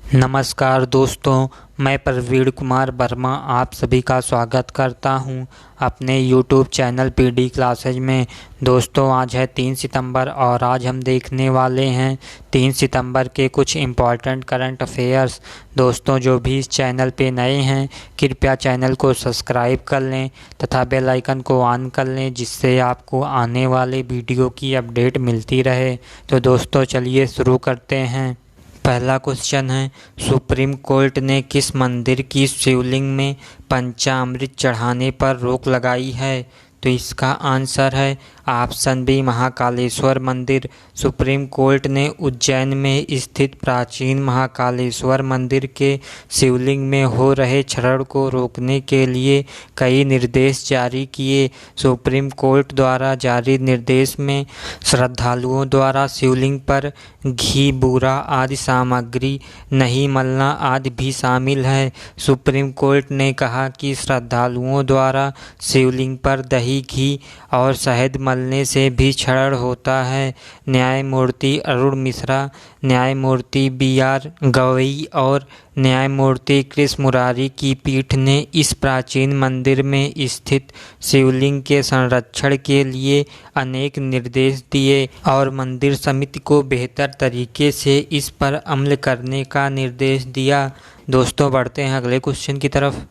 नमस्कार दोस्तों, मैं प्रवीण कुमार वर्मा आप सभी का स्वागत करता हूं अपने YouTube चैनल पीडी क्लासेज में। दोस्तों, आज है 3 सितंबर और आज हम देखने वाले हैं 3 सितंबर के कुछ इम्पॉर्टेंट करंट अफेयर्स। दोस्तों, जो भी इस चैनल पे नए हैं कृपया चैनल को सब्सक्राइब कर लें तथा बेल आइकन को ऑन कर लें, जिससे आपको आने वाले वीडियो की अपडेट मिलती रहे। तो दोस्तों, चलिए शुरू करते हैं। पहला क्वेश्चन है, सुप्रीम कोर्ट ने किस मंदिर की शिवलिंग में पंचामृत चढ़ाने पर रोक लगाई है? तो इसका आंसर है ऑप्शन बी, महाकालेश्वर मंदिर। सुप्रीम कोर्ट ने उज्जैन में स्थित प्राचीन महाकालेश्वर मंदिर के शिवलिंग में हो रहे क्षरण को रोकने के लिए कई निर्देश जारी किए। सुप्रीम कोर्ट द्वारा जारी निर्देश में श्रद्धालुओं द्वारा शिवलिंग पर घी, बूरा आदि सामग्री नहीं मलना आदि भी शामिल है। सुप्रीम कोर्ट ने कहा कि श्रद्धालुओं द्वारा शिवलिंग पर दही, घी और शहद मलने से भी क्षरण होता है। न्यायमूर्ति अरुण मिश्रा, न्यायमूर्ति BR गवई और न्यायमूर्ति कृष्ण मुरारी की पीठ ने इस प्राचीन मंदिर में स्थित शिवलिंग के संरक्षण के लिए अनेक निर्देश दिए और मंदिर समिति को बेहतर तरीके से इस पर अमल करने का निर्देश दिया। दोस्तों, बढ़ते हैं अगले क्वेश्चन की तरफ।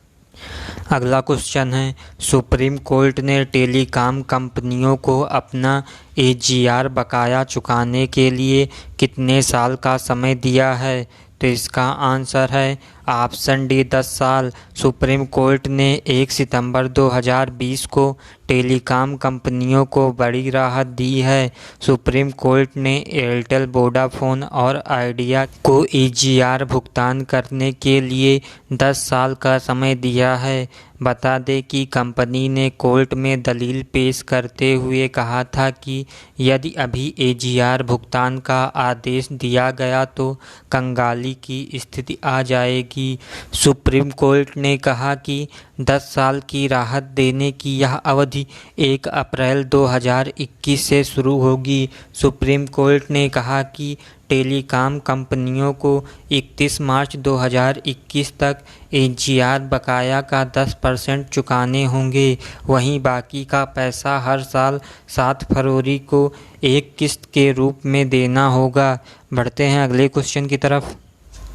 अगला क्वेश्चन है, सुप्रीम कोर्ट ने टेलीकॉम कंपनियों को अपना AGR बकाया चुकाने के लिए कितने साल का समय दिया है? तो इसका आंसर है ऑप्शन डी, 10 साल। सुप्रीम कोर्ट ने 1 सितंबर 2020 को टेलीकॉम कंपनियों को बड़ी राहत दी है। सुप्रीम कोर्ट ने एयरटेल, वोडाफोन और आइडिया को AGR भुगतान करने के लिए 10 साल का समय दिया है। बता दें कि कंपनी ने कोर्ट में दलील पेश करते हुए कहा था कि यदि अभी AGR भुगतान का आदेश दिया गया तो कंगाली की स्थिति आ जाएगी। सुप्रीम कोर्ट ने कहा कि 10 साल की राहत देने की यह अवधि 1 अप्रैल 2021 से शुरू होगी। सुप्रीम कोर्ट ने कहा कि टेलीकॉम कंपनियों को 31 मार्च 2021 तक AGR बकाया का 10% चुकाने होंगे। वहीं बाकी का पैसा हर साल 7 फरवरी को एक किस्त के रूप में देना होगा। बढ़ते हैं अगले क्वेश्चन की तरफ।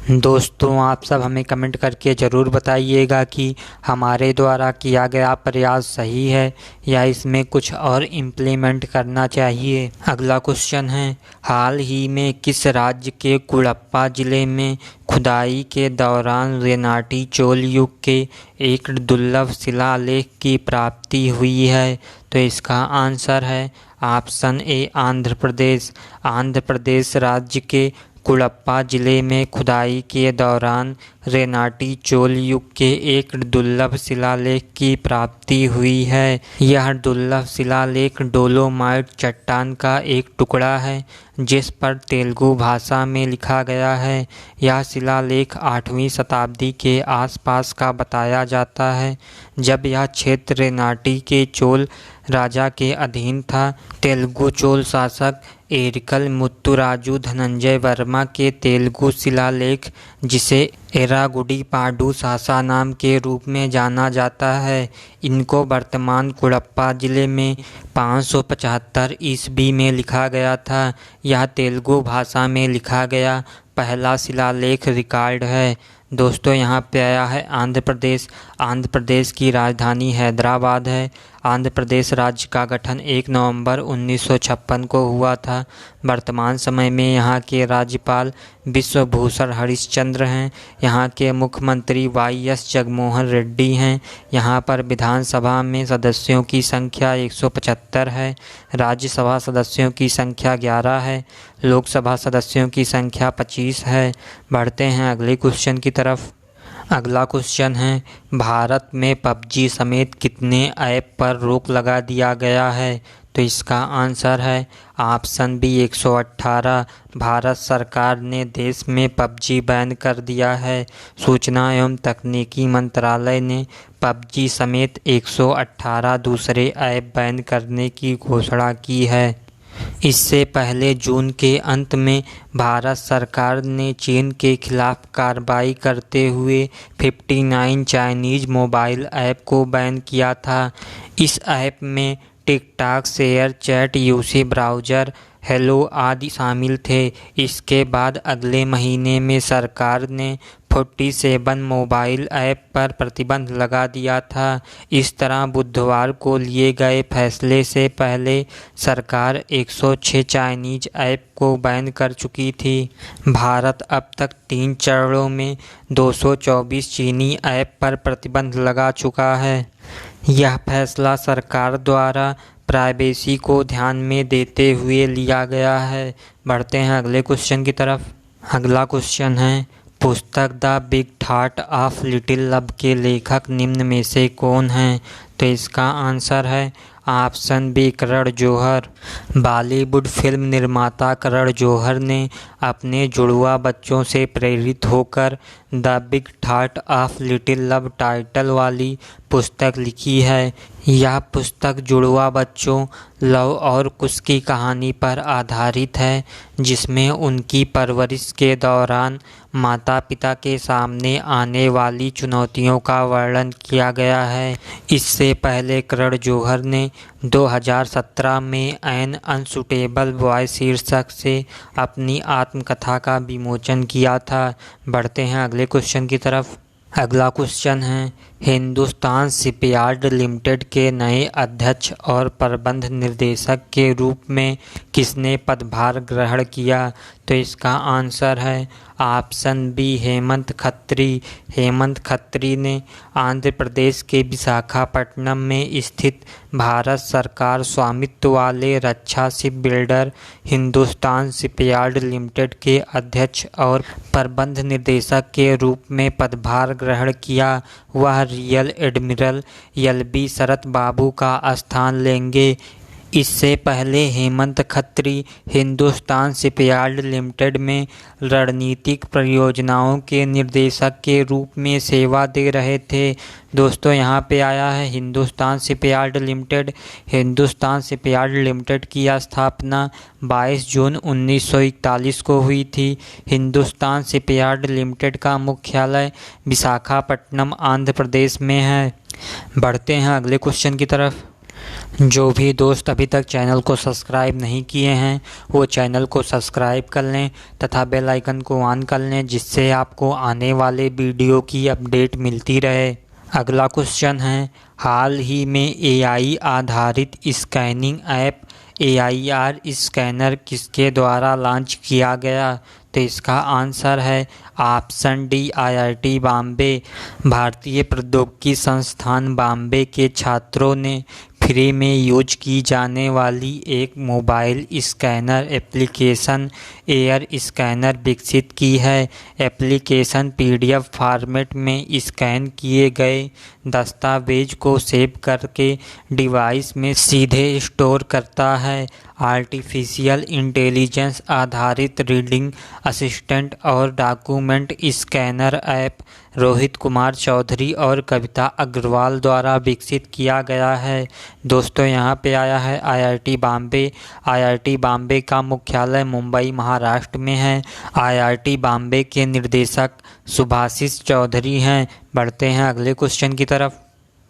दोस्तों, आप सब हमें कमेंट करके ज़रूर बताइएगा कि हमारे द्वारा किया गया प्रयास सही है या इसमें कुछ और इम्प्लीमेंट करना चाहिए। अगला क्वेश्चन है, हाल ही में किस राज्य के कुड़प्पा ज़िले में खुदाई के दौरान रेनाटी चोल युग के एक दुर्लभ शिलालेख की प्राप्ति हुई है? तो इसका आंसर है ऑप्शन ए, आंध्र प्रदेश। आंध्र प्रदेश राज्य के कुड़प्पा ज़िले में खुदाई के दौरान रेनाटी चोल युग के एक दुर्लभ शिलालेख की प्राप्ति हुई है। यह दुर्लभ शिलालेख डोलोमाइट चट्टान का एक टुकड़ा है जिस पर तेलुगु भाषा में लिखा गया है। यह शिलालेख 8वीं शताब्दी के आसपास का बताया जाता है, जब यह क्षेत्र रेनाटी के चोल राजा के अधीन था। तेलुगु चोल शासक एरिकल मुत्तुराजु धनंजय वर्मा के तेलुगु शिलालेख, जिसे एरागुडी पाडू सासा नाम के रूप में जाना जाता है, इनको वर्तमान कुड़प्पा ज़िले में 575 ईस्वी में लिखा गया था। यह तेलुगु भाषा में लिखा गया पहला शिलालेख रिकॉर्ड है। दोस्तों, यहाँ पे आया है आंध्र प्रदेश। आंध्र प्रदेश की राजधानी हैदराबाद है। आंध्र प्रदेश राज्य का गठन 1 नवंबर 1956 को हुआ था। वर्तमान समय में यहाँ के राज्यपाल विश्वभूषण हरिश्चंद्र हैं। यहाँ के मुख्यमंत्री YS जगनमोहन रेड्डी हैं। यहाँ पर विधानसभा में सदस्यों की संख्या 175 है। राज्यसभा सदस्यों की संख्या 11 है। लोकसभा सदस्यों की संख्या 25 है। बढ़ते हैं अगले क्वेश्चन की तरफ। अगला क्वेश्चन है, भारत में PUBG समेत कितने ऐप पर रोक लगा दिया गया है? तो इसका आंसर है ऑप्शन बी, 118। भारत सरकार ने देश में PUBG बैन कर दिया है। सूचना एवं तकनीकी मंत्रालय ने PUBG समेत 118 दूसरे ऐप बैन करने की घोषणा की है। इससे पहले जून के अंत में भारत सरकार ने चीन के खिलाफ कार्रवाई करते हुए 59 चाइनीज़ मोबाइल ऐप को बैन किया था। इस ऐप में TikTok, share chat, UC browser, hello आदि शामिल थे। इसके बाद अगले महीने में सरकार ने 47 मोबाइल ऐप पर प्रतिबंध लगा दिया था। इस तरह बुधवार को लिए गए फैसले से पहले सरकार 106 चाइनीज़ ऐप को बैन कर चुकी थी। भारत अब तक 3 चरणों में 224 चीनी ऐप पर प्रतिबंध लगा चुका है। यह फैसला सरकार द्वारा प्राइवेसी को ध्यान में देते हुए लिया गया है। बढ़ते हैं अगले क्वेश्चन की तरफ। अगला क्वेश्चन है, पुस्तक the big thought of little लब के लेखक निम्न में से कौन हैं? तो इसका आंसर है option B Karan Johar. Bollywood film निर्माता करण जौहर ने अपने जुड़वा बच्चों से प्रेरित होकर the big thought of little लब टाइटल वाली पुस्तक लिखी है। यह पुस्तक जुड़वा बच्चों लव और कुश की कहानी पर आधारित है, जिसमें उनकी परवरिश के दौरान माता पिता के सामने आने वाली चुनौतियों का वर्णन किया गया है। इससे पहले करण जौहर ने 2017 में एन अनसुटेबल बॉय शीर्षक से अपनी आत्मकथा का विमोचन किया था। बढ़ते हैं अगले क्वेश्चन की तरफ। अगला क्वेश्चन है, हिंदुस्तान शिपयार्ड लिमिटेड के नए अध्यक्ष और प्रबंध निर्देशक के रूप में किसने पदभार ग्रहण किया? तो इसका आंसर है ऑप्शन बी हेमंत खत्री। हेमंत खत्री ने आंध्र प्रदेश के विशाखापट्टनम में स्थित भारत सरकार स्वामित्व वाले रक्षा ship builder Hindustan shipyard limited के अध्यक्ष और प्रबंध निर्देशक के रूप में पदभार ग्रहण किया। वह रियल एडमिरल एल.बी. शरत बाबू का स्थान लेंगे। इससे पहले हेमंत खत्री हिंदुस्तान शिपयार्ड लिमिटेड में रणनीतिक परियोजनाओं के निर्देशक के रूप में सेवा दे रहे थे। दोस्तों, यहाँ पे आया है Hindustan shipyard limited. Hindustan shipyard limited की स्थापना 22 जून 1941 को हुई थी। हिंदुस्तान शिपयार्ड लिमिटेड का मुख्यालय विशाखापट्टनम, आंध्र प्रदेश में है। बढ़ते हैं अगले क्वेश्चन की तरफ। जो भी दोस्त अभी तक चैनल को सब्सक्राइब नहीं किए हैं वो चैनल को सब्सक्राइब कर लें तथा बेल आइकन को ऑन कर लें, जिससे आपको आने वाले वीडियो की अपडेट मिलती रहे। अगला क्वेश्चन है, हाल ही में एआई आधारित स्कैनिंग ऐप AIR स्कैनर किसके द्वारा लॉन्च किया गया? तो इसका आंसर है ऑप्शन डी IIT बॉम्बे। भारतीय प्रौद्योगिकी संस्थान बॉम्बे के छात्रों ने फ्री में यूज की जाने वाली एक mobile scanner application air scanner विकसित की है। एप्लीकेशन PDF फॉर्मेट में स्कैन किए गए दस्तावेज को सेव करके डिवाइस में सीधे स्टोर करता है। आर्टिफिशियल इंटेलिजेंस आधारित रीडिंग असिस्टेंट और document scanner app Rohit Kumar Chaudhary और कविता अग्रवाल द्वारा विकसित किया गया है। दोस्तों, यहाँ पे आया है IIT बॉम्बे। IIT बॉम्बे का मुख्यालय मुंबई, महाराष्ट्र में है। IIT बॉम्बे के निर्देशक सुभाषिष चौधरी हैं। बढ़ते हैं अगले क्वेश्चन की तरफ।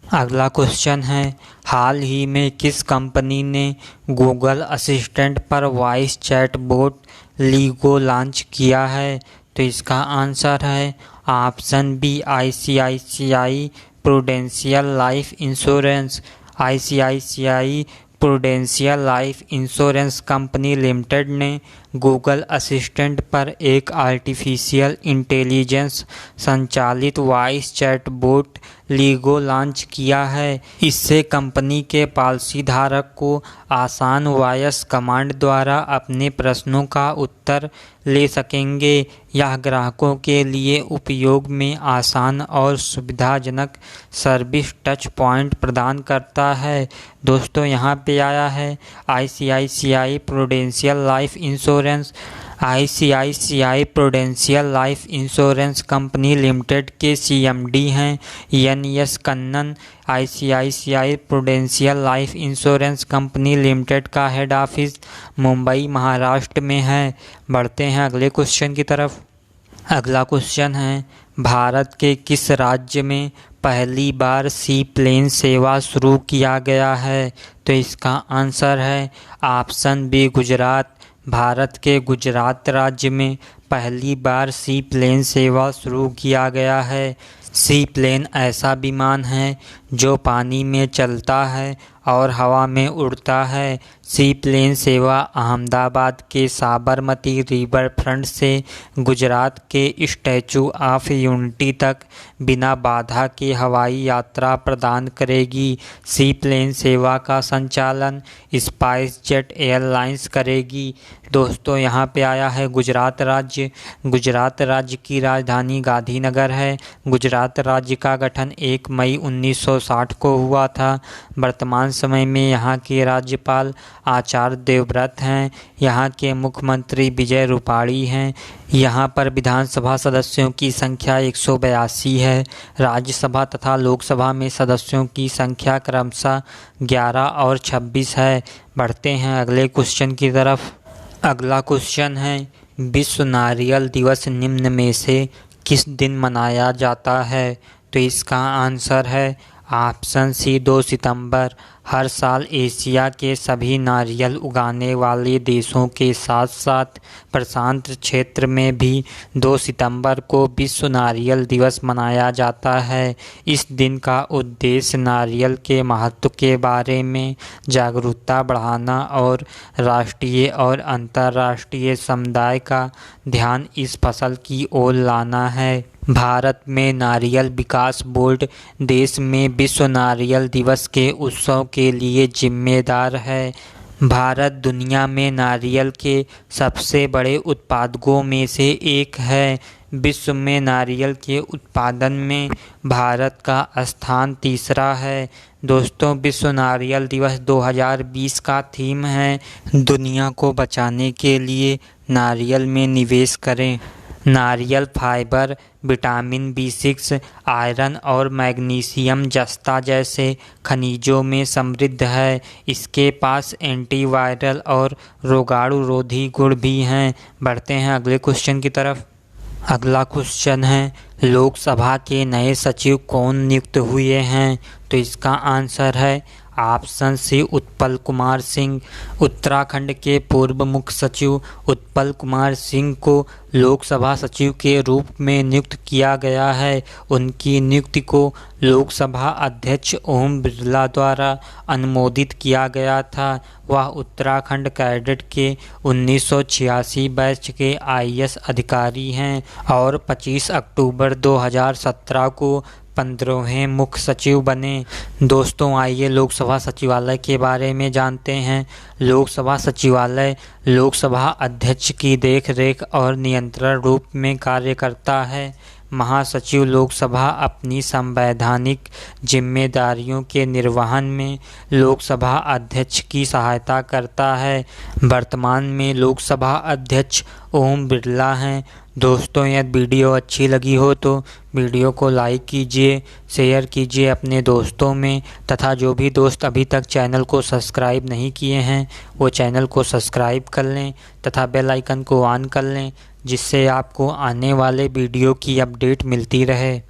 अगला क्वेश्चन है, हाल ही में किस कंपनी ने गूगल असिस्टेंट पर voice chat bot LiGo launch किया है? तो इसका आंसर है option B ICICI Prudential life insurance. ICICI Prudential life insurance company limited ने गूगल असिस्टेंट पर एक आर्टिफिशियल इंटेलिजेंस संचालित voice chat bot LiGo launch किया है। इससे कंपनी के पॉलिसी धारक को आसान वॉयस कमांड द्वारा अपने प्रश्नों का उत्तर ले सकेंगे। यह ग्राहकों के लिए उपयोग में आसान और सुविधाजनक सर्विस टच पॉइंट प्रदान करता है। दोस्तों, यहाँ पे आया है ICICI Prudential life insurance. ICICI prudential life insurance company limited के सीएमडी हैं NS Kannan. ICICI prudential life insurance company limited का हेड ऑफिस मुंबई महाराष्ट्र में है। बढ़ते हैं अगले क्वेश्चन की तरफ। अगला क्वेश्चन है, भारत के किस राज्य में पहली बार सी प्लेन सेवा शुरू किया गया है? तो इसका आंसर है ऑप्शन बी गुजरात। भारत के गुजरात राज्य में पहली बार सी प्लेन सेवा शुरू किया गया है। सी प्लेन ऐसा विमान है जो पानी में चलता है और हवा में उड़ता है। सी प्लेन सेवा अहमदाबाद के साबरमती रिवर फ्रंट से गुजरात के स्टैचू ऑफ यूनिटी तक बिना बाधा के हवाई यात्रा प्रदान करेगी। सी प्लेन सेवा का संचालन स्पाइस जेट एयरलाइंस करेगी। दोस्तों यहाँ पे आया है गुजरात राज्य। गुजरात राज्य की राजधानी गांधीनगर है। गुजरात राज्य का गठन 1 मई 1960 को हुआ था। वर्तमान समय में यहाँ के राज्यपाल आचार्य देवव्रत हैं। यहाँ के मुख्यमंत्री विजय रूपाणी हैं। यहाँ पर विधानसभा सदस्यों की संख्या 182 है। राज्यसभा तथा लोकसभा में सदस्यों की संख्या क्रमशः 11 और 26 है। बढ़ते हैं अगले क्वेश्चन की तरफ। अगला क्वेश्चन है, विश्व नारियल दिवस निम्न में से किस दिन मनाया जाता है? तो इसका आंसर है ऑप्शन सी 2 सितंबर। हर साल एशिया के सभी नारियल उगाने वाले देशों के साथ साथ प्रशांत क्षेत्र में भी 2 सितंबर को विश्व नारियल दिवस मनाया जाता है। इस दिन का उद्देश्य नारियल के महत्व के बारे में जागरूकता बढ़ाना और राष्ट्रीय और अंतर्राष्ट्रीय समुदाय का ध्यान इस फसल की ओर लाना है। भारत में नारियल विकास बोर्ड देश में विश्व नारियल दिवस के उत्सव के लिए जिम्मेदार है। भारत दुनिया में नारियल के सबसे बड़े उत्पादकों में से एक है। विश्व में नारियल के उत्पादन में भारत का स्थान तीसरा है। दोस्तों, विश्व नारियल दिवस 2020 का थीम है दुनिया को बचाने के लिए नारियल में निवेश करें। नारियल फाइबर विटामिन B6, आयरन और मैग्नीशियम जस्ता जैसे खनिजों में समृद्ध है। इसके पास एंटीवायरल और रोगाणुरोधी गुण भी हैं। बढ़ते हैं अगले क्वेश्चन की तरफ। अगला क्वेश्चन है, लोकसभा के नए सचिव कौन नियुक्त हुए हैं? तो इसका आंसर है ऑप्शन सी उत्पल कुमार सिंह। उत्तराखंड के पूर्व मुख्य सचिव उत्पल कुमार सिंह को लोकसभा सचिव के रूप में नियुक्त किया गया है। उनकी नियुक्ति को लोकसभा अध्यक्ष ओम बिरला द्वारा अनुमोदित किया गया था। वह उत्तराखंड कैडेट के 1986 बैच के आईएएस अधिकारी हैं और 25 अक्टूबर 2017 को 15वें मुख्य सचिव बने। दोस्तों, आइए लोकसभा सचिवालय के बारे में जानते हैं। लोकसभा सचिवालय लोकसभा अध्यक्ष की देखरेख और नियंत्रण रूप में कार्य करता है। महासचिव लोकसभा अपनी संवैधानिक जिम्मेदारियों के निर्वहन में लोकसभा अध्यक्ष की सहायता करता है। वर्तमान में लोकसभा अध्यक्ष ओम बिरला हैं। दोस्तों, यदि वीडियो अच्छी लगी हो तो वीडियो को लाइक कीजिए, शेयर कीजिए अपने दोस्तों में, तथा जो भी दोस्त अभी तक चैनल को सब्सक्राइब नहीं किए हैं वो चैनल को सब्सक्राइब कर लें तथा बेल आइकन को ऑन कर लें, जिससे आपको आने वाले वीडियो की अपडेट मिलती रहे।